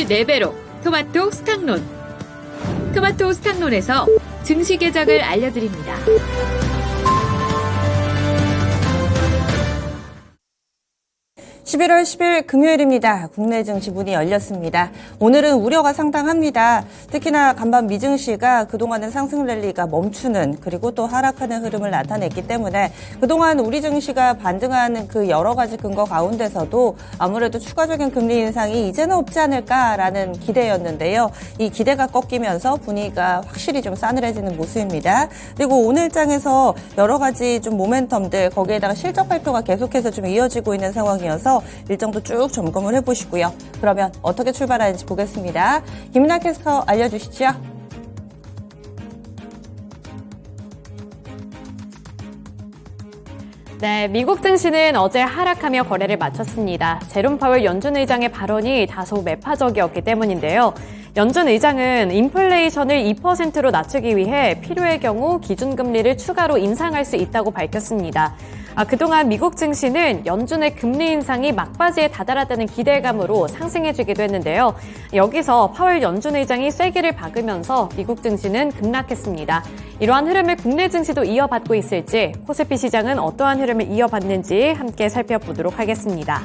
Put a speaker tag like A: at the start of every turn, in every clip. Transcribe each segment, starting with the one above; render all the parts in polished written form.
A: 수익률 4배로 토마토 스탁론. 토마토 스탁론에서 증시 계작을 알려드립니다.
B: (11월 10일) 금요일입니다. 국내 증시 문이 열렸습니다. 오늘은 우려가 상당합니다. 특히나 간밤 미증시가 그동안의 상승 랠리가 멈추는 그리고 또 하락하는 흐름을 나타냈기 때문에 그동안 우리 증시가 반등하는 그 여러 가지 근거 가운데서도 아무래도 추가적인 금리 인상이 이제는 없지 않을까라는 기대였는데요. 이 기대가 꺾이면서 분위기가 확실히 좀 싸늘해지는 모습입니다. 그리고 오늘장에서 여러 가지 좀 모멘텀들 거기에다가 실적 발표가 계속해서 좀 이어지고 있는 상황이어서 일정도 쭉 점검을 해보시고요. 그러면 어떻게 출발하는지 보겠습니다. 김은하 캐스터 알려주시죠.
C: 네, 미국 증시는 어제 하락하며 거래를 마쳤습니다. 제롬 파월 연준 의장의 발언이 다소 매파적이었기 때문인데요. 연준 의장은 인플레이션을 2%로 낮추기 위해 필요의 경우 기준금리를 추가로 인상할 수 있다고 밝혔습니다. 그동안 미국 증시는 연준의 금리 인상이 막바지에 다다랐다는 기대감으로 상승해주기도 했는데요. 여기서 파월 연준 의장이 쐐기를 박으면서 미국 증시는 급락했습니다. 이러한 흐름을 국내 증시도 이어받고 있을지, 코스피 시장은 어떠한 흐름을 이어받는지 함께 살펴보도록 하겠습니다.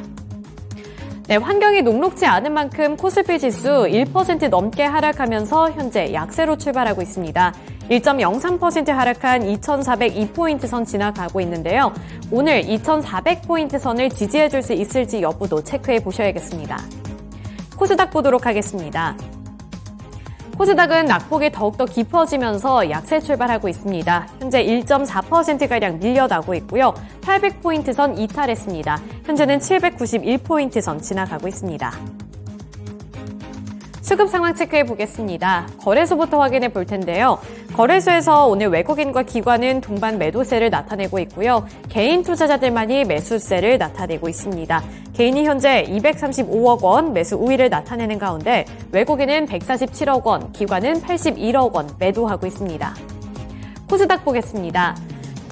C: 네, 환경이 녹록지 않은 만큼 코스피 지수 1% 넘게 하락하면서 현재 약세로 출발하고 있습니다. 1.03% 하락한 2,402포인트 선 지나가고 있는데요. 오늘 2,400포인트 선을 지지해줄 수 있을지 여부도 체크해 보셔야겠습니다. 코스닥 보도록 하겠습니다. 코스닥은 낙폭이 더욱더 깊어지면서 약세 출발하고 있습니다. 현재 1.4%가량 밀려나고 있고요. 800포인트 선 이탈했습니다. 현재는 791포인트 선 지나가고 있습니다. 수급 상황 체크해 보겠습니다. 거래소부터 확인해 볼 텐데요. 거래소에서 오늘 외국인과 기관은 동반 매도세를 나타내고 있고요. 개인 투자자들만이 매수세를 나타내고 있습니다. 개인이 현재 235억 원 매수 우위를 나타내는 가운데 외국인은 147억 원, 기관은 81억 원 매도하고 있습니다. 코스닥 보겠습니다.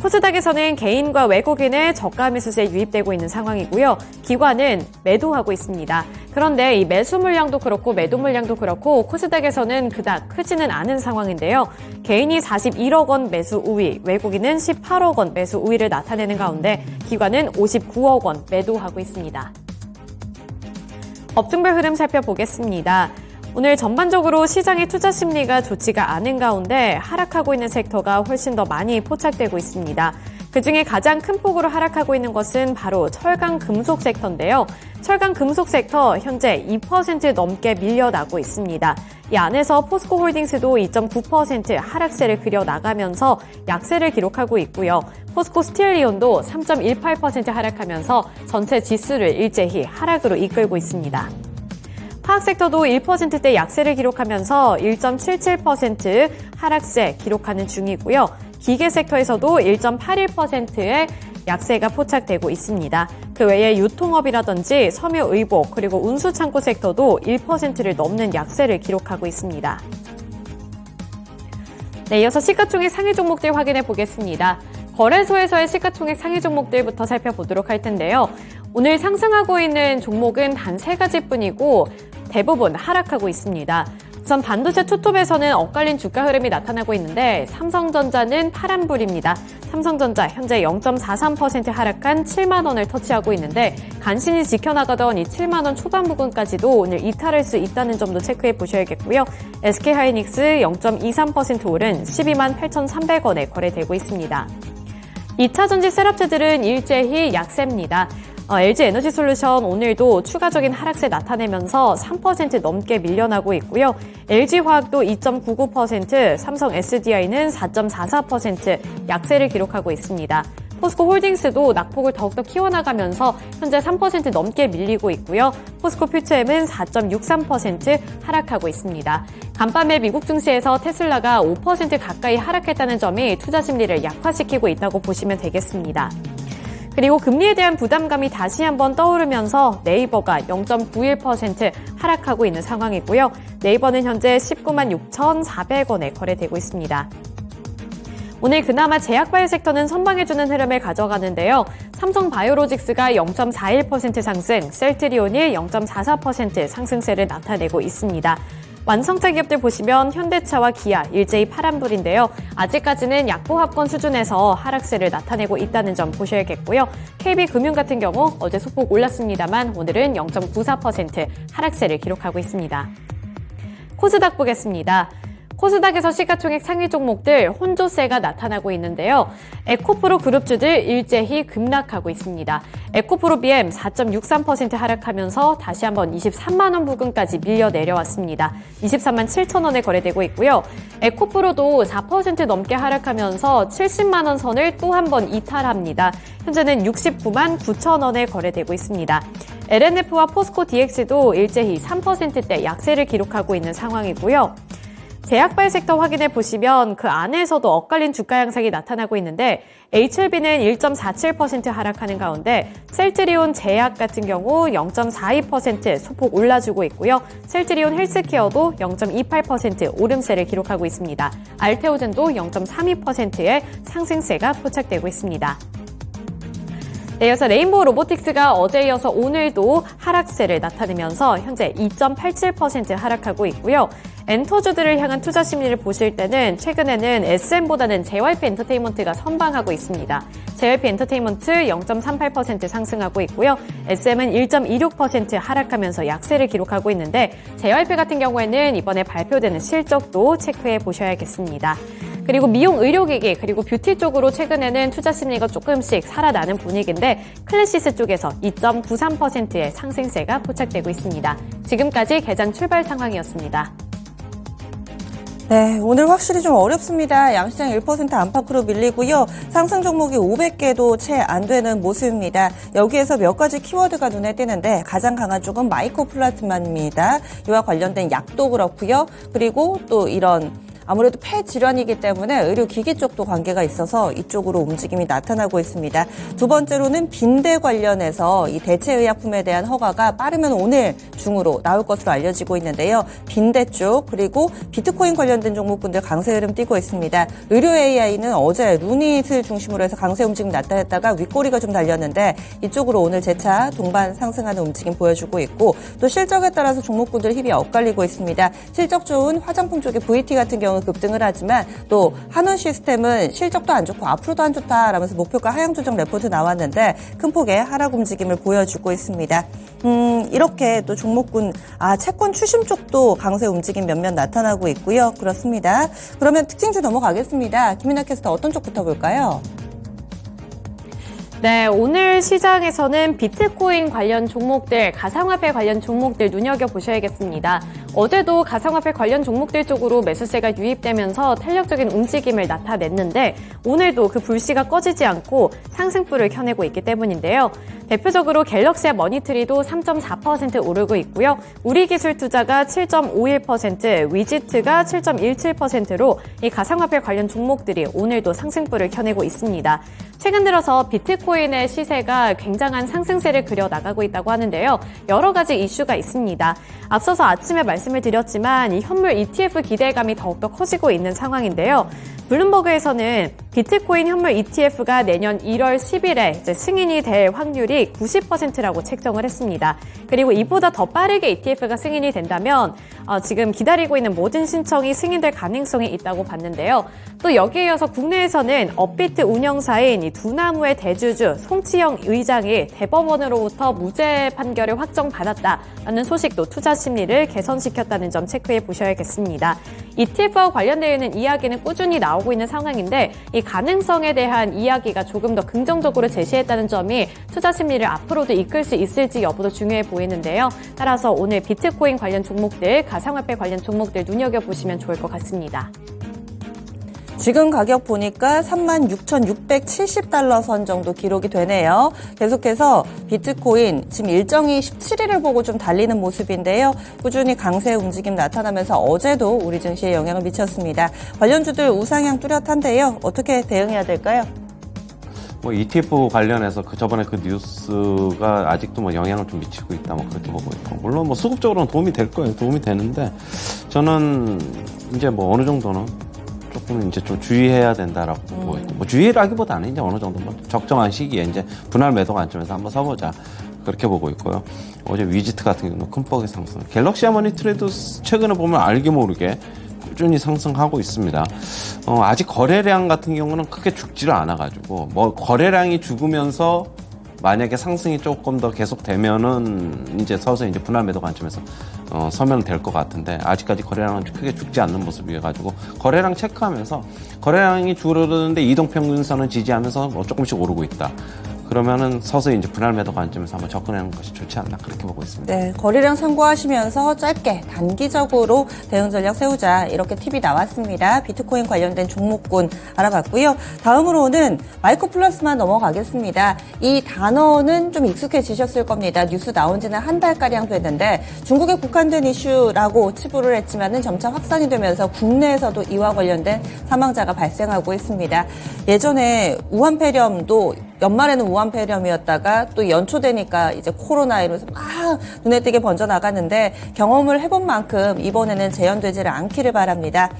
C: 코스닥에서는 개인과 외국인의 저가 매수세에 유입되고 있는 상황이고요. 기관은 매도하고 있습니다. 그런데 이 매수 물량도 그렇고 매도 물량도 그렇고 코스닥에서는 그닥 크지는 않은 상황인데요. 개인이 41억 원 매수 우위, 외국인은 18억 원 매수 우위를 나타내는 가운데 기관은 59억 원 매도하고 있습니다. 업종별 흐름 살펴보겠습니다. 오늘 전반적으로 시장의 투자 심리가 좋지가 않은 가운데 하락하고 있는 섹터가 훨씬 더 많이 포착되고 있습니다. 그중에 가장 큰 폭으로 하락하고 있는 것은 바로 철강 금속 섹터인데요. 철강 금속 섹터 현재 2% 넘게 밀려나고 있습니다. 이 안에서 포스코 홀딩스도 2.9% 하락세를 그려나가면서 약세를 기록하고 있고요. 포스코 스틸리온도 3.18% 하락하면서 전체 지수를 일제히 하락으로 이끌고 있습니다. 화학 섹터도 1%대 약세를 기록하면서 1.77% 하락세 기록하는 중이고요. 기계 섹터에서도 1.81%의 약세가 포착되고 있습니다. 그 외에 유통업이라든지 섬유의복 그리고 운수창고 섹터도 1%를 넘는 약세를 기록하고 있습니다. 네, 이어서 시가총액 상위 종목들 확인해 보겠습니다. 거래소에서의 시가총액 상위 종목들부터 살펴보도록 할 텐데요. 오늘 상승하고 있는 종목은 단 3가지뿐이고 대부분 하락하고 있습니다. 우선 반도체 투톱에서는 엇갈린 주가 흐름이 나타나고 있는데 삼성전자는 파란불입니다. 삼성전자 현재 0.43% 하락한 7만 원을 터치하고 있는데 간신히 지켜나가던 이 7만 원 초반 부근까지도 오늘 이탈할 수 있다는 점도 체크해 보셔야겠고요. SK하이닉스 0.23% 오른 12만 8,300원에 거래되고 있습니다. 2차전지 셋업체들은 일제히 약세입니다. LG에너지솔루션 오늘도 추가적인 하락세 나타내면서 3% 넘게 밀려나고 있고요. LG화학도 2.99%, 삼성 SDI는 4.44% 약세를 기록하고 있습니다. 포스코 홀딩스도 낙폭을 더욱더 키워나가면서 현재 3% 넘게 밀리고 있고요. 포스코 퓨처엠은 4.63% 하락하고 있습니다. 간밤에 미국 증시에서 테슬라가 5% 가까이 하락했다는 점이 투자 심리를 약화시키고 있다고 보시면 되겠습니다. 그리고 금리에 대한 부담감이 다시 한번 떠오르면서 네이버가 0.91% 하락하고 있는 상황이고요. 네이버는 현재 19만 6,400원에 거래되고 있습니다. 오늘 그나마 제약바이오 섹터는 선방해주는 흐름을 가져가는데요. 삼성바이오로직스가 0.41% 상승, 셀트리온이 0.44% 상승세를 나타내고 있습니다. 완성차 기업들 보시면 현대차와 기아, 일제히 파란불인데요. 아직까지는 약보합권 수준에서 하락세를 나타내고 있다는 점 보셔야겠고요. KB금융 같은 경우 어제 소폭 올랐습니다만 오늘은 0.94% 하락세를 기록하고 있습니다. 코스닥 보겠습니다. 코스닥에서 시가총액 상위 종목들 혼조세가 나타나고 있는데요. 에코프로 그룹주들 일제히 급락하고 있습니다. 에코프로 BM 4.63% 하락하면서 다시 한번 23만 원 부근까지 밀려 내려왔습니다. 23만 7천 원에 거래되고 있고요. 에코프로도 4% 넘게 하락하면서 70만 원 선을 또 한 번 이탈합니다. 현재는 69만 9천 원에 거래되고 있습니다. LNF와 포스코 DX도 일제히 3%대 약세를 기록하고 있는 상황이고요. 제약바이오 섹터 확인해 보시면 그 안에서도 엇갈린 주가 양상이 나타나고 있는데 HLB는 1.47% 하락하는 가운데 셀트리온 제약 같은 경우 0.42% 소폭 올라주고 있고요. 셀트리온 헬스케어도 0.28% 오름세를 기록하고 있습니다. 알테오젠도 0.32%의 상승세가 포착되고 있습니다. 네, 이어서 레인보우 로보틱스가 어제 이어서 오늘도 하락세를 나타내면서 현재 2.87% 하락하고 있고요. 엔터주들을 향한 투자 심리를 보실 때는 최근에는 SM보다는 JYP 엔터테인먼트가 선방하고 있습니다. JYP 엔터테인먼트 0.38% 상승하고 있고요. SM은 1.26% 하락하면서 약세를 기록하고 있는데 JYP 같은 경우에는 이번에 발표되는 실적도 체크해 보셔야겠습니다. 그리고 미용 의료기기 그리고 뷰티 쪽으로 최근에는 투자 심리가 조금씩 살아나는 분위기인데 클래시스 쪽에서 2.93%의 상승세가 포착되고 있습니다. 지금까지 개장 출발 상황이었습니다.
B: 네, 오늘 확실히 좀 어렵습니다. 양시장 1% 안팎으로 밀리고요. 상승 종목이 500개도 채 안 되는 모습입니다. 여기에서 몇 가지 키워드가 눈에 띄는데 가장 강한 쪽은 마이코플라즈마입니다. 이와 관련된 약도 그렇고요. 그리고 또 이런 아무래도 폐 질환이기 때문에 의료기기 쪽도 관계가 있어서 이쪽으로 움직임이 나타나고 있습니다. 두 번째로는 빈대 관련해서 이 대체의약품에 대한 허가가 빠르면 오늘 중으로 나올 것으로 알려지고 있는데요. 빈대 쪽 그리고 비트코인 관련된 종목군들 강세 흐름 띄고 있습니다. 의료 AI는 어제 루닛을 중심으로 해서 강세 움직임 나타냈다가 윗꼬리가 좀 달렸는데 이쪽으로 오늘 재차 동반 상승하는 움직임 보여주고 있고 또 실적에 따라서 종목군들 힘이 엇갈리고 있습니다. 실적 좋은 화장품 쪽의 VT 같은 경우 급등을 하지만 또 한원 시스템은 실적도 안 좋고 앞으로도 안 좋다라면서 목표가 하향 조정 레포트 나왔는데 큰 폭의 하락 움직임을 보여주고 있습니다. 이렇게 또 종목군 채권 추심 쪽도 강세 움직임 몇몇 나타나고 있고요. 그렇습니다. 그러면 특징주 넘어가겠습니다. 김민아 캐스터 어떤 쪽부터 볼까요?
C: 네, 오늘 시장에서는 비트코인 관련 종목들, 가상화폐 관련 종목들 눈여겨보셔야겠습니다. 어제도 가상화폐 관련 종목들 쪽으로 매수세가 유입되면서 탄력적인 움직임을 나타냈는데 오늘도 그 불씨가 꺼지지 않고 상승불을 켜내고 있기 때문인데요. 대표적으로 갤럭시와 머니트리도 3.4% 오르고 있고요. 우리기술투자가 7.51%, 위지트가 7.17%로 이 가상화폐 관련 종목들이 오늘도 상승불을 켜내고 있습니다. 최근 들어서 비트코인의 시세가 굉장한 상승세를 그려나가고 있다고 하는데요. 여러 가지 이슈가 있습니다. 앞서서 아침에 말씀을 드렸지만 이 현물 ETF 기대감이 더욱더 커지고 있는 상황인데요. 블룸버그에서는 비트코인 현물 ETF가 내년 1월 10일에 이제 승인이 될 확률이 90%라고 책정을 했습니다. 그리고 이보다 더 빠르게 ETF가 승인이 된다면 지금 기다리고 있는 모든 신청이 승인될 가능성이 있다고 봤는데요. 또 여기에 이어서 국내에서는 업비트 운영사인 이 두나무의 대주주 송치영 의장이 대법원으로부터 무죄 판결을 확정받았다라는 소식도 투자 심리를 개선시켰다는 점 체크해 보셔야겠습니다. ETF와 관련되어 있는 이야기는 꾸준히 나오고 있는 상황인데 이 가능성에 대한 이야기가 조금 더 긍정적으로 제시했다는 점이 투자 심리를 앞으로도 이끌 수 있을지 여부도 중요해 보이는데요. 따라서 오늘 비트코인 관련 종목들, 가상화폐 관련 종목들 눈여겨보시면 좋을 것 같습니다.
B: 지금 가격 보니까 36,670달러 선 정도 기록이 되네요. 계속해서 비트코인 지금 일정이 17일을 보고 좀 달리는 모습인데요. 꾸준히 강세 움직임 나타나면서 어제도 우리 증시에 영향을 미쳤습니다. 관련주들 우상향 뚜렷한데요. 어떻게 대응해야 될까요?
D: ETF 관련해서 저번에 그 뉴스가 아직도 영향을 좀 미치고 있다 그렇게 보고 있고 물론 수급적으로는 도움이 될 거예요. 도움이 되는데 저는 이제 어느 정도는 조금 이제 좀 주의해야 된다라고 보고 있고, 뭐 주의라기보다는 이제 어느 정도 뭐 적정한 시기에 이제 분할 매도 관점에서 한번 서보자. 그렇게 보고 있고요. 어제 위지트 같은 경우는 큰 폭의 상승. 갤럭시 하모니 트레이드 최근에 보면 알게 모르게 꾸준히 상승하고 있습니다. 아직 거래량 같은 경우는 크게 죽지를 않아가지고, 뭐 거래량이 죽으면서 만약에 상승이 조금 더 계속되면은 이제 서서히 이제 분할 매도 관점에서 서면 될 것 같은데, 아직까지 거래량은 크게 죽지 않는 모습이어가지고 거래량 체크하면서 거래량이 줄어드는데 이동평균선은 지지하면서 뭐 조금씩 오르고 있다. 그러면은 서서히 이제 분할 매도 관점에서 한번 접근하는 것이 좋지 않나 그렇게 보고 있습니다.
B: 네, 거래량 참고하시면서 짧게 단기적으로 대응 전략 세우자 이렇게 팁이 나왔습니다. 비트코인 관련된 종목군 알아봤고요. 다음으로는 마이크 플러스만 넘어가겠습니다. 이 단어는 좀 익숙해지셨을 겁니다. 뉴스 나온 지는 한 달가량 됐는데 중국에 국한된 이슈라고 치부를 했지만은 점차 확산이 되면서 국내에서도 이와 관련된 사망자가 발생하고 있습니다. 예전에 우한폐렴도 연말에는 우한폐렴이었다가 또 연초되니까 이제 코로나 이러면서 막 눈에 띄게 번져나갔는데 경험을 해본 만큼 이번에는 재현되지를 않기를 바랍니다.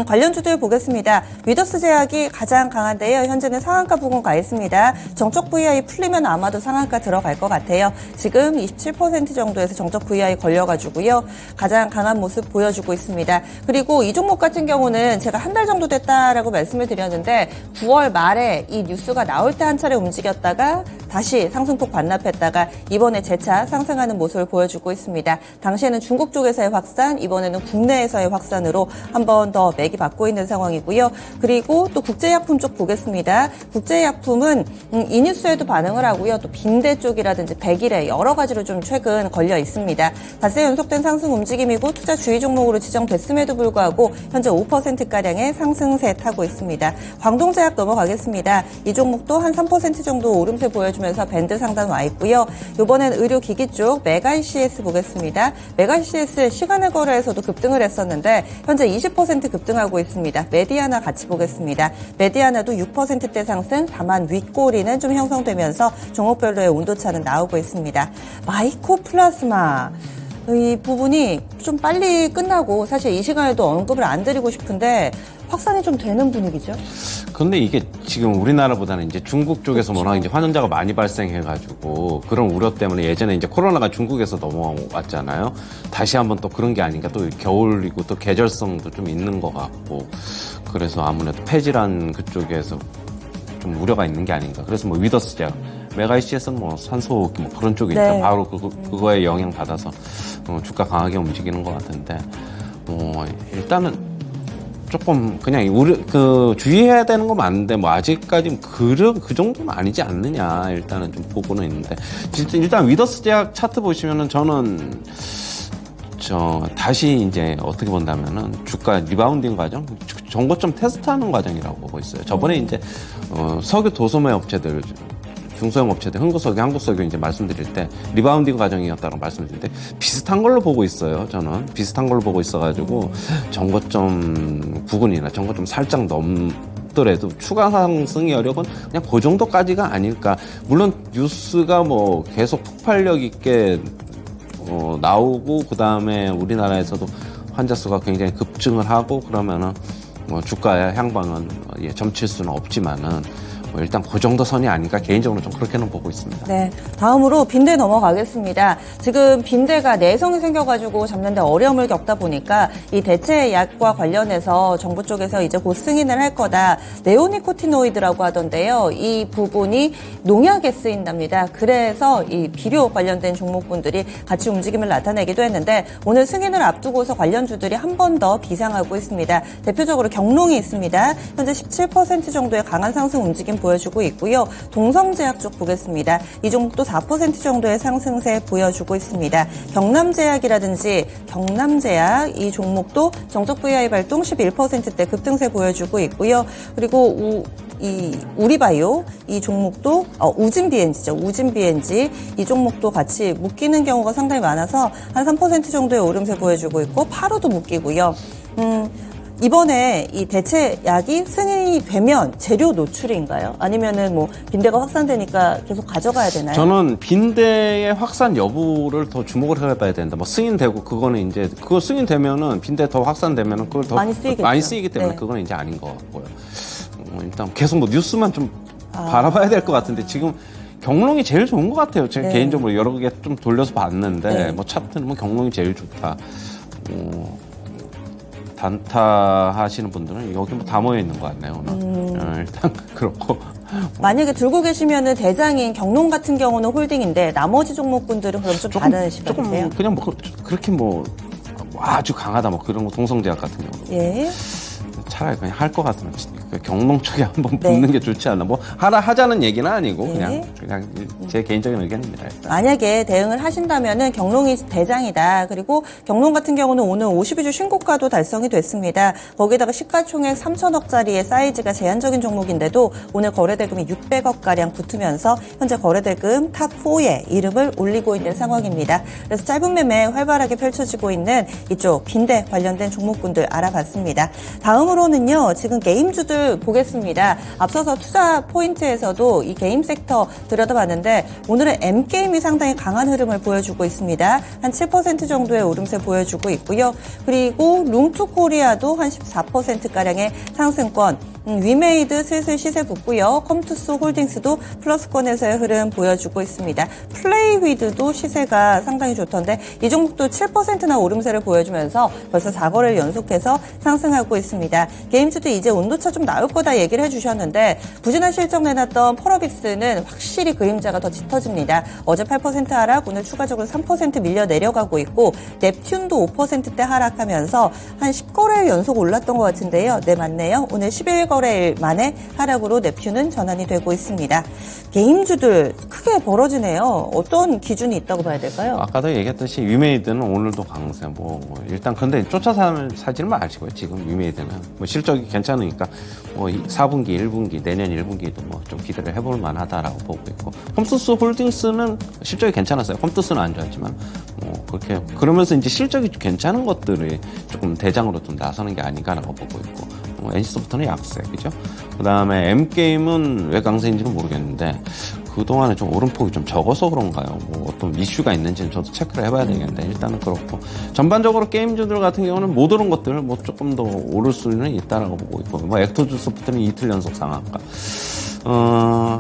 B: 관련주들 보겠습니다. 위더스 제약이 가장 강한데요. 현재는 상한가 부근 가 있습니다. 정적 VI 풀리면 아마도 상한가 들어갈 것 같아요. 지금 27% 정도에서 정적 VI 걸려가지고요. 가장 강한 모습 보여주고 있습니다. 그리고 이 종목 같은 경우는 제가 한 달 정도 됐다라고 말씀을 드렸는데 9월 말에 이 뉴스가 나올 때 한 차례 움직였다가 다시 상승폭 반납했다가 이번에 재차 상승하는 모습을 보여주고 있습니다. 당시에는 중국 쪽에서의 확산, 이번에는 국내에서의 확산으로 한 번 더 맥이 받고 있는 상황이고요. 그리고 또 국제약품 쪽 보겠습니다. 국제약품은 이 뉴스에도 반응을 하고요. 또 빈대 쪽이라든지 백일에 여러 가지로 좀 최근 걸려 있습니다. 닷새 연속된 상승 움직임이고 투자 주의 종목으로 지정됐음에도 불구하고 현재 5%가량의 상승세 타고 있습니다. 광동제약 넘어가겠습니다. 이 종목도 한 3% 정도 오름세 보여주면서 밴드 상단 와 있고요. 이번엔 의료기기 쪽 메가-ECS 보겠습니다. 메가-ECS 시간의 거래에서도 급등을 했었는데 현재 20% 급등하고 있습니다. 메디아나 같이 보겠습니다. 메디아나도 6%대 상승, 다만 윗꼬리는 좀 형성되면서 종목별로의 온도차는 나오고 있습니다. 마이코플라스마. 이 부분이 좀 빨리 끝나고 사실 이 시간에도 언급을 안 드리고 싶은데 확산이 좀 되는 분위기죠?
D: 근데 이게 지금 우리나라보다는 이제 중국 쪽에서 워낙 이제 환원자가 많이 발생해가지고 그런 우려 때문에 예전에 이제 코로나가 중국에서 넘어왔잖아요. 다시 한번 또 그런 게 아닌가. 또 겨울이고 또 계절성도 좀 있는 것 같고 그래서 아무래도 폐질환 그쪽에서 좀 우려가 있는 게 아닌가. 그래서 뭐 위더스 제약, 메가-ECS는 뭐 산소호흡기 뭐 그런 쪽이니까
B: 네.
D: 바로 그거에 영향 받아서 주가 강하게 움직이는 것 같은데 일단은 조금 그냥 주의해야 되는 건 맞는데 뭐 아직까지는 그 정도는 아니지 않느냐 일단은 좀 보고는 있는데 진짜 일단 위더스 제약 차트 보시면은 저는 다시 이제 어떻게 본다면은 주가 리바운딩 과정, 정고점 테스트하는 과정이라고 보고 있어요. 저번에 이제 석유 도소매 업체들 중소형 업체들, 흥국석유, 한국석유 이제 말씀드릴 때 리바운딩 과정이었다고 말씀드릴 때 비슷한 걸로 보고 있어요. 저는 비슷한 걸로 보고 있어가지고 정고점 부근이나 정고점 살짝 넘더라도 추가 상승의 여력은 그냥 그 정도까지가 아닐까. 물론 뉴스가 뭐 계속 폭발력 있게 나오고 그 다음에 우리나라에서도 환자 수가 굉장히 급증을 하고 그러면은 주가의 향방은 점칠 수는 없지만은. 일단 그 정도 선이 아닐까 개인적으로 좀 그렇게는 보고 있습니다.
B: 네, 다음으로 빈대 넘어가겠습니다. 지금 빈대가 내성이 생겨가지고 잡는데 어려움을 겪다 보니까 이 대체약과 관련해서 정부 쪽에서 이제 곧 승인을 할 거다. 네오니코티노이드라고 하던데요. 이 부분이 농약에 쓰인답니다. 그래서 이 비료 관련된 종목분들이 같이 움직임을 나타내기도 했는데 오늘 승인을 앞두고서 관련주들이 한 번 더 비상하고 있습니다. 대표적으로 경농이 있습니다. 현재 17% 정도의 강한 상승 움직임 보여주고 있고요. 동성제약 쪽 보겠습니다. 이 종목도 4% 정도의 상승세 보여주고 있습니다. 경남제약이라든지 경남제약 이 종목도 정적 VI 발동 11%대 급등세 보여주고 있고요. 그리고 이 우리바이오 이 종목도 우진비엔지죠. 우진비엔지 이 종목도 같이 묶이는 경우가 상당히 많아서 한 3% 정도의 오름세 보여주고 있고 파로도 묶이고요. 이번에 이 대체약이 승인이 되면 재료 노출인가요? 아니면은 뭐 빈대가 확산되니까 계속 가져가야 되나요?
D: 저는 빈대의 확산 여부를 더 주목을 해봐야 된다. 뭐 승인되고 그거는 이제 그거 승인되면은 빈대 더 확산되면은 그걸 더
B: 많이 쓰이겠죠.
D: 많이 쓰이기 때문에
B: 네.
D: 그거는 이제 아닌 것 같고요. 일단 계속 뭐 뉴스만 좀 바라봐야 될 것 같은데 지금 경롱이 제일 좋은 것 같아요. 제가
B: 네.
D: 개인적으로 여러 개 좀 돌려서 봤는데
B: 네.
D: 뭐 차트는 뭐 경롱이 제일 좋다. 단타 하시는 분들은 여기 뭐 다 모여 있는 것 같네요. 오늘. 일단 그렇고
B: 만약에 들고 계시면은 대장인 경농 같은 경우는 홀딩인데 나머지 종목군들은 그럼 좀 다른 시각이세요?
D: 조금 그냥 뭐 그렇게 뭐 아주 강하다 뭐 그런 거 동성제약 같은 경우
B: 예.
D: 차라리 그냥 할 것 같으면 경농 쪽에 한번
B: 네.
D: 붙는 게 좋지 않나. 뭐 하자는 얘기는 아니고
B: 네.
D: 그냥 제 개인적인 의견입니다. 일단.
B: 만약에 대응을 하신다면은 경농이 대장이다. 그리고 경농 같은 경우는 오늘 52주 신고가도 달성이 됐습니다. 거기다가 시가총액 3천억짜리의 사이즈가 제한적인 종목인데도 오늘 거래대금이 600억 가량 붙으면서 현재 거래대금 탑4에 이름을 올리고 있는 상황입니다. 그래서 짧은 매매 활발하게 펼쳐지고 있는 이쪽 빈대 관련된 종목군들 알아봤습니다. 다음으로는요. 지금 게임주들 보겠습니다. 앞서서 투자 포인트에서도 이 게임 섹터 들여다봤는데 오늘은 M게임이 상당히 강한 흐름을 보여주고 있습니다. 한 7% 정도의 오름세 보여주고 있고요. 그리고 룽투코리아도 한 14%가량의 상승권, 위메이드 슬슬 시세 붙고요. 컴투스 홀딩스도 플러스권에서의 흐름 보여주고 있습니다. 플레이위드도 시세가 상당히 좋던데 이 종목도 7%나 오름세를 보여주면서 벌써 4거래를 연속해서 상승하고 있습니다. 게임주도 이제 온도차 좀 나올 거다 얘기를 해주셨는데 부진한 실적 내놨던 펄어비스는 확실히 그림자가 더 짙어집니다. 어제 8% 하락, 오늘 추가적으로 3% 밀려 내려가고 있고 넵튠도 5%대 하락하면서 한 10거래일 연속 올랐던 것 같은데요. 네, 맞네요. 오늘 11거래일 만에 하락으로 넵튠은 전환이 되고 있습니다. 게임주들 크게 벌어지네요. 어떤 기준이 있다고 봐야 될까요?
D: 아까도 얘기했듯이 위메이드는 오늘도 강세. 뭐 일단 근데 사지는 마시고요. 지금 위메이드는 뭐 실적이 괜찮으니까 뭐 4분기, 1분기, 내년 1분기도 뭐 좀 기대를 해볼 만하다라고 보고 있고 컴투스 홀딩스는 실적이 괜찮았어요. 컴투스는 안 좋았지만 뭐 그렇게 그러면서 이제 실적이 괜찮은 것들이 조금 대장으로 좀 나서는 게 아닌가라고 보고 있고 NC소프트는 약세, 그죠? 그 다음에 M게임은 왜 강세인지는 모르겠는데 그동안에 좀 오름폭이 좀 적어서 그런가요? 뭐 어떤 이슈가 있는지는 저도 체크를 해봐야 되겠는데 일단은 그렇고 전반적으로 게임주들 같은 경우는 못 오른 것들 뭐 조금 더 오를 수는 있다라고 보고 있고 뭐 액터즈 소프트는 이틀 연속 상한가.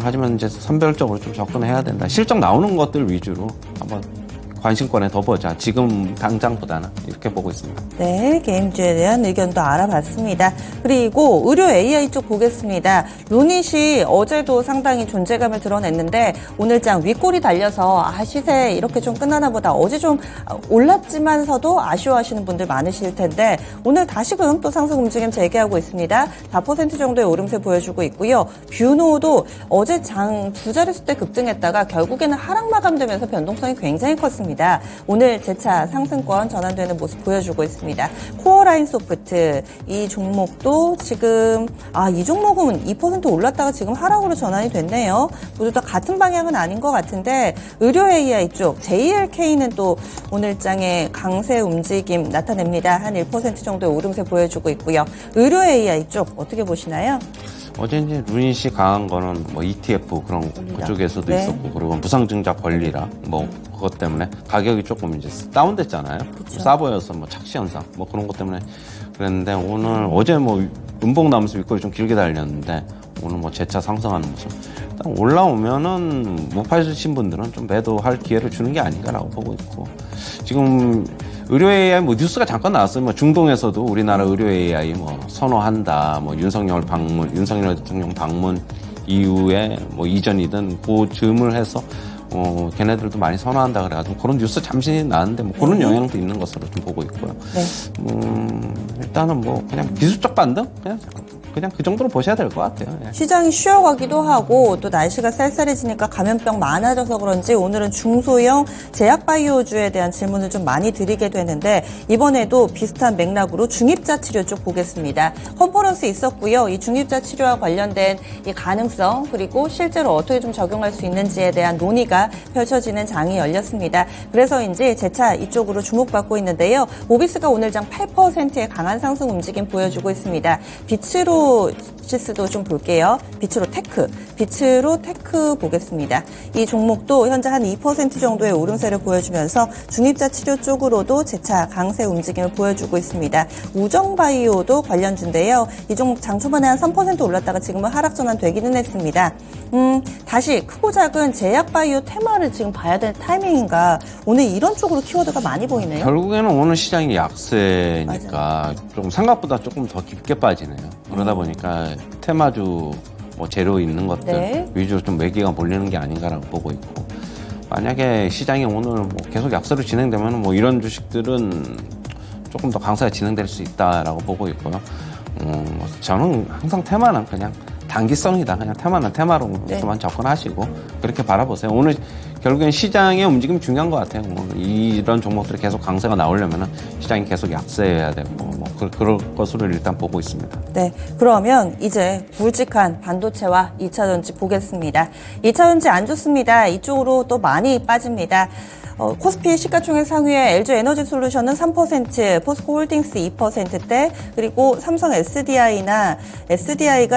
D: 하지만 이제 선별적으로 좀 접근해야 된다. 실적 나오는 것들 위주로 한번 관심권에 더 보자. 지금 당장보다는 이렇게 보고 있습니다.
B: 네, 게임주에 대한 의견도 알아봤습니다. 그리고 의료 AI 쪽 보겠습니다. 루닛이 어제도 상당히 존재감을 드러냈는데 오늘장 윗골이 달려서 시세 이렇게 좀 끝나나 보다. 어제 좀 올랐지만서도 아쉬워하시는 분들 많으실 텐데 오늘 다시금 또 상승 움직임 재개하고 있습니다. 4% 정도의 오름세 보여주고 있고요. 뷰노도 어제 장 두 자릿수 때 급등했다가 결국에는 하락 마감되면서 변동성이 굉장히 컸습니다. 오늘 재차 상승권 전환되는 모습 보여주고 있습니다. 코어라인 소프트 이 종목도 지금 이 종목은 2% 올랐다가 지금 하락으로 전환이 됐네요. 모두 다 같은 방향은 아닌 것 같은데 의료 AI 쪽 JLK는 또 오늘 장에 강세 움직임 나타냅니다. 한 1% 정도의 오름세 보여주고 있고요. 의료 AI 쪽 어떻게 보시나요?
D: 어제 이제 루닛이 강한 거는 뭐 ETF 그런 그쪽에서도
B: 네.
D: 있었고 그리고 무상증자 권리라 뭐 그것 때문에 가격이 조금 이제 다운됐잖아요.
B: 그쵸.
D: 싸 보여서 뭐 착시 현상 뭐 그런 것 때문에 그랬는데 오늘 어제 뭐 음봉 나면서 윗골이 좀 길게 달렸는데 오늘 뭐 재차 상승하는 모습. 일단 올라오면은 못 파신 분들은 좀 매도할 기회를 주는 게 아닌가라고 보고 있고 지금 의료 AI 뭐 뉴스가 잠깐 나왔어요. 뭐 중동에서도 우리나라 의료 AI 뭐 선호한다. 뭐 윤석열 대통령 방문 이후에 뭐 이전이든 그 즈음을 해서 걔네들도 많이 선호한다 그래가지고 그런 뉴스 잠시 나왔는데 뭐 그런 영향도 있는 것으로 좀 보고 있고요.
B: 네.
D: 일단은 뭐 그냥 기술적 반등 그냥 그냥 그 정도로 보셔야 될 것 같아요. 예.
B: 시장이 쉬어가기도 하고 또 날씨가 쌀쌀해지니까 감염병 많아져서 그런지 오늘은 중소형 제약바이오주에 대한 질문을 좀 많이 드리게 되는데 이번에도 비슷한 맥락으로 중입자 치료 쪽 보겠습니다. 컨퍼런스 있었고요. 이 중입자 치료와 관련된 이 가능성 그리고 실제로 어떻게 좀 적용할 수 있는지에 대한 논의가 펼쳐지는 장이 열렸습니다. 그래서인지 재차 이쪽으로 주목받고 있는데요. 모비스가 오늘 장 8%의 강한 상승 움직임 보여주고 있습니다. 빛으로 시스도 좀 볼게요. 빛으로 테크 보겠습니다. 이 종목도 현재 한 2% 정도의 오름세를 보여주면서 중입자 치료 쪽으로도 재차 강세 움직임을 보여주고 있습니다. 우정바이오도 관련주인데요. 이 종목 장 초반에 한 3% 올랐다가 지금은 하락 전환되기는 했습니다. 다시 크고 작은 제약바이오 테마를 지금 봐야 될 타이밍인가. 오늘 이런 쪽으로 키워드가 많이 보이네요.
D: 결국에는 오늘 시장이 약세니까 좀 생각보다 조금 더 깊게 빠지네요. 그러다 보니까 테마주 뭐 재료 있는 것들
B: 네.
D: 위주로 좀 매기가 몰리는 게 아닌가라고 보고 있고, 만약에 시장이 오늘 뭐 계속 약세로 진행되면 뭐 이런 주식들은 조금 더 강세가 진행될 수 있다라고 보고 있고요. 저는 항상 테마는 그냥 단기성이다. 그냥 테마는 테마로만
B: 네.
D: 접근하시고 그렇게 바라보세요. 오늘 결국엔 시장의 움직임이 중요한 것 같아요. 뭐 이런 종목들이 계속 강세가 나오려면 시장이 계속 약세해야 되고 그럴 것으로 일단 보고 있습니다.
B: 네, 그러면 이제 굵직한 반도체와 2차전지 보겠습니다. 2차전지 안 좋습니다. 이쪽으로 또 많이 빠집니다. 코스피 시가총액 상위에 LG에너지솔루션은 3%, 포스코홀딩스 2%대, 그리고 삼성 SDI가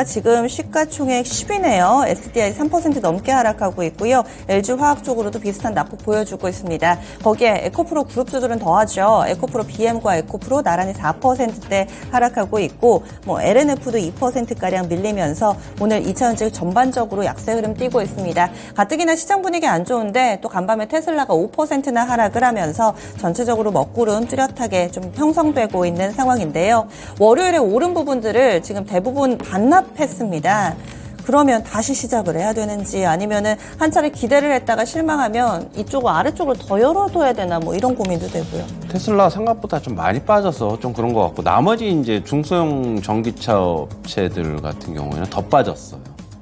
B: 지금 시가총액 10위네요. SDI 3% 넘게 하락하고 있고요. LG화학 쪽으로도 비슷한 낙폭 보여주고 있습니다. 거기에 에코프로 그룹주들은 더하죠. 에코프로 BM과 에코프로 나란히 4%대 하락하고 있고, 뭐 LNF도 2%가량 밀리면서 오늘 2차전지 전반적으로 약세 흐름 띄고 있습니다. 가뜩이나 시장 분위기 안 좋은데 또 간밤에 테슬라가 5%나 하락을 하면서 전체적으로 먹구름 뚜렷하게 좀 형성되고 있는 상황인데요. 월요일에 오른 부분들을 지금 대부분 반납했습니다. 그러면 다시 시작을 해야 되는지 아니면은 한 차례 기대를 했다가 실망하면 이쪽 아래쪽을 더 열어둬야 되나 뭐 이런 고민도 되고요.
D: 테슬라 생각보다 좀 많이 빠져서 좀 그런 것 같고, 나머지 이제 중소형 전기차 업체들 같은 경우에는 더 빠졌어요.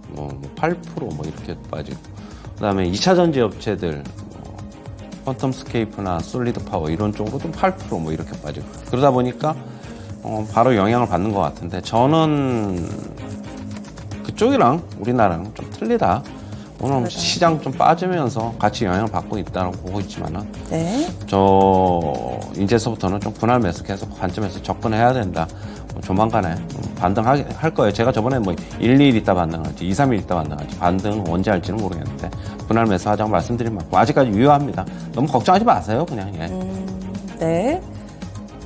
D: 뭐 8% 뭐 이렇게 빠지고, 그다음에 2차 전지 업체들 퀀텀스케이프나 솔리드파워 이런 쪽으로도 8% 뭐 이렇게 빠지고, 그러다 보니까 바로 영향을 받는 것 같은데, 저는 그쪽이랑 우리나라랑 좀 틀리다. 오늘 시장 좀 빠지면서 같이 영향을 받고 있다고 보고 있지만은,
B: 네.
D: 저 이제서부터는 좀 분할 매수 계속 관점에서 접근해야 된다. 조만간에 반등할 거예요. 제가 저번에 뭐 1, 2일 있다 반등할지 2, 3일 있다 반등할지 반등 언제 할지는 모르겠는데 분할 매수 하자고 말씀드린 만큼 아직까지 유효합니다. 너무 걱정하지 마세요. 그냥. 예.
B: 네.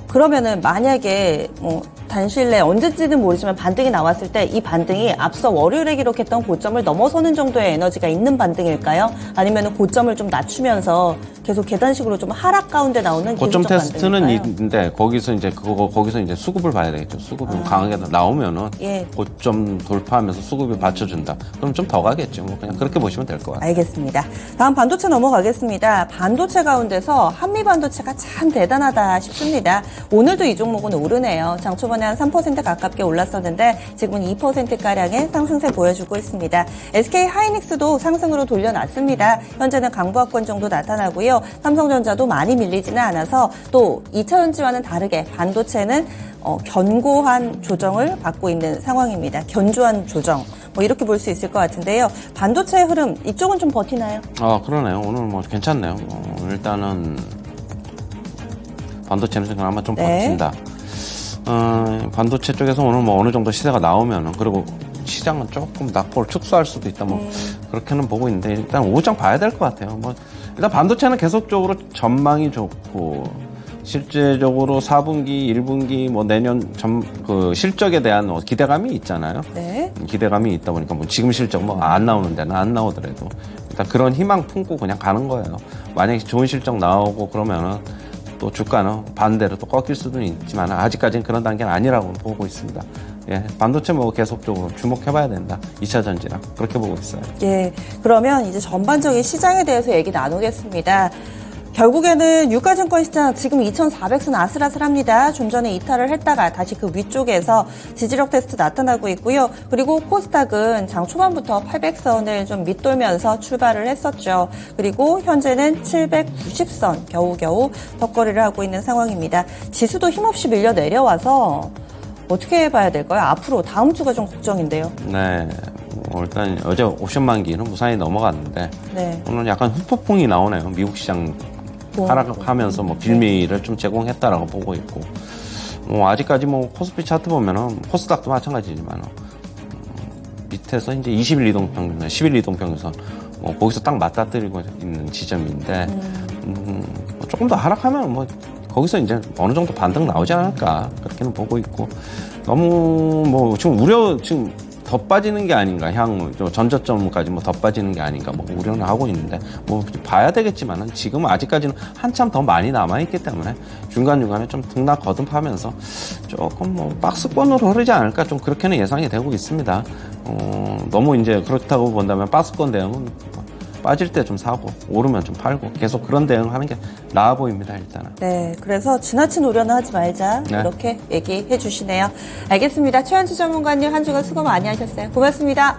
B: 그러면은 만약에 뭐 단시일 내에 언제쯤은 모르지만 반등이 나왔을 때 이 반등이 앞서 월요일에 기록했던 고점을 넘어서는 정도의 에너지가 있는 반등일까요? 아니면 고점을 좀 낮추면서 계속 계단식으로 좀 하락 가운데 나오는
D: 고점
B: 기술적
D: 테스트는
B: 반등일까요?
D: 있는데 거기서 이제 수급을 봐야 되겠죠. 수급이 강하게 나오면은
B: 예.
D: 고점 돌파하면서 수급이 받쳐준다. 그럼 좀 더 가겠죠. 뭐 그냥 그렇게 보시면 될 것 같아요.
B: 알겠습니다. 다음 반도체 넘어가겠습니다. 반도체 가운데서 한미반도체가 참 대단하다 싶습니다. 오늘도 이 종목은 오르네요. 장 초반에 한 3% 가깝게 올랐었는데 지금은 2%가량의 상승세 보여주고 있습니다. SK 하이닉스도 상승으로 돌려놨습니다. 현재는 강보합권 정도 나타나고요. 삼성전자도 많이 밀리지는 않아서 또 2차전지와는 다르게 반도체는 견고한 조정을 받고 있는 상황입니다. 견조한 조정. 뭐 이렇게 볼 수 있을 것 같은데요. 반도체 흐름 이쪽은 좀 버티나요?
D: 그러네요. 오늘 뭐 괜찮네요. 일단은 반도체는 아마 좀
B: 네.
D: 버틴다. 반도체 쪽에서 오늘 뭐 어느 정도 시세가 나오면은, 그리고 시장은 조금 낙폭을 축소할 수도 있다. 뭐 그렇게는 보고 있는데 일단 오장 봐야 될 것 같아요. 뭐 일단 반도체는 계속적으로 전망이 좋고, 실제적으로 4분기, 1분기, 뭐 내년 그 실적에 대한 기대감이 있잖아요.
B: 네.
D: 기대감이 있다 보니까 뭐 지금 실적 뭐 안 나오는 데는 안 나오더라도 일단 그런 희망 품고 그냥 가는 거예요. 만약에 좋은 실적 나오고 그러면은 또 주가는 반대로 또 꺾일 수도 있지만 아직까지는 그런 단계는 아니라고 보고 있습니다. 예, 반도체 뭐 계속적으로 주목해봐야 된다. 2차 전지랑 그렇게 보고 있어요.
B: 예. 그러면 이제 전반적인 시장에 대해서 얘기 나누겠습니다. 결국에는 유가증권 시장 지금 2,400선 아슬아슬합니다. 좀 전에 이탈을 했다가 다시 그 위쪽에서 지지력 테스트 나타나고 있고요. 그리고 코스닥은 장 초반부터 800선을 좀 밑돌면서 출발을 했었죠. 그리고 현재는 790선 겨우겨우 덕거리를 하고 있는 상황입니다. 지수도 힘없이 밀려 내려와서 어떻게 봐야 될까요? 앞으로 다음 주가 좀 걱정인데요.
D: 네. 일단 어제 옵션 만기는 무사히 넘어갔는데
B: 네.
D: 오늘 약간 후폭풍이 나오네요. 미국 시장 하락하면서 뭐 빌미를 좀 제공했다라고 보고 있고, 아직까지 뭐 코스피 차트 보면은 코스닥도 마찬가지지만 밑에서 이제 20일 이동평균선, 10일 이동평균선 거기서 딱 맞닥뜨리고 있는 지점인데 조금 더 하락하면 뭐 거기서 이제 어느 정도 반등 나오지 않을까 그렇게는 보고 있고, 너무 뭐 지금 지금 더 빠지는 게 아닌가, 향후 전저점까지 뭐 더 빠지는 게 아닌가 뭐 우려는 하고 있는데, 뭐 봐야 되겠지만은 지금 아직까지는 한참 더 많이 남아 있기 때문에 중간중간에 좀 등락 거듭하면서 조금 뭐 박스권으로 흐르지 않을까, 좀 그렇게는 예상이 되고 있습니다. 너무 이제 그렇다고 본다면 박스권 대응은 빠질 때 좀 사고 오르면 좀 팔고 계속 그런 대응하는 게 나아 보입니다, 일단은.
B: 네, 그래서 지나친 우려는 하지 말자,
D: 네.
B: 이렇게 얘기해 주시네요. 알겠습니다. 최현주 전문가님 한 주간 수고 많이 하셨어요. 고맙습니다.